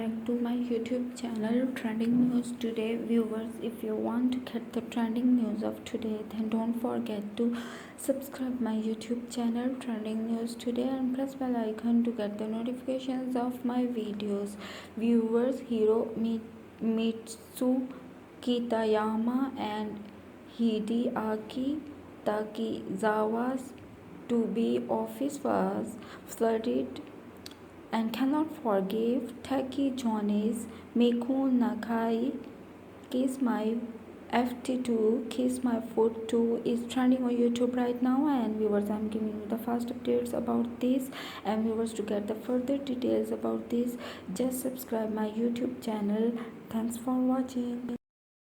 back to my YouTube channel Trending News Today. Viewers, if you want to get the trending news of today, then don't forget to subscribe my YouTube channel Trending News Today and press bell icon to get the notifications of my videos. Viewers, hero Mitsu Kitayama and Hideaki Takizawa's TOBE office was flooded and cannot forgive Taki Johnny's Meiko Nakai. Kis-My-Ft2 Kis-My-Ft2 is trending on YouTube right now, and viewers, I'm giving you the fast updates about this. And viewers, to get the further details about this, just subscribe my YouTube channel. Thanks for watching.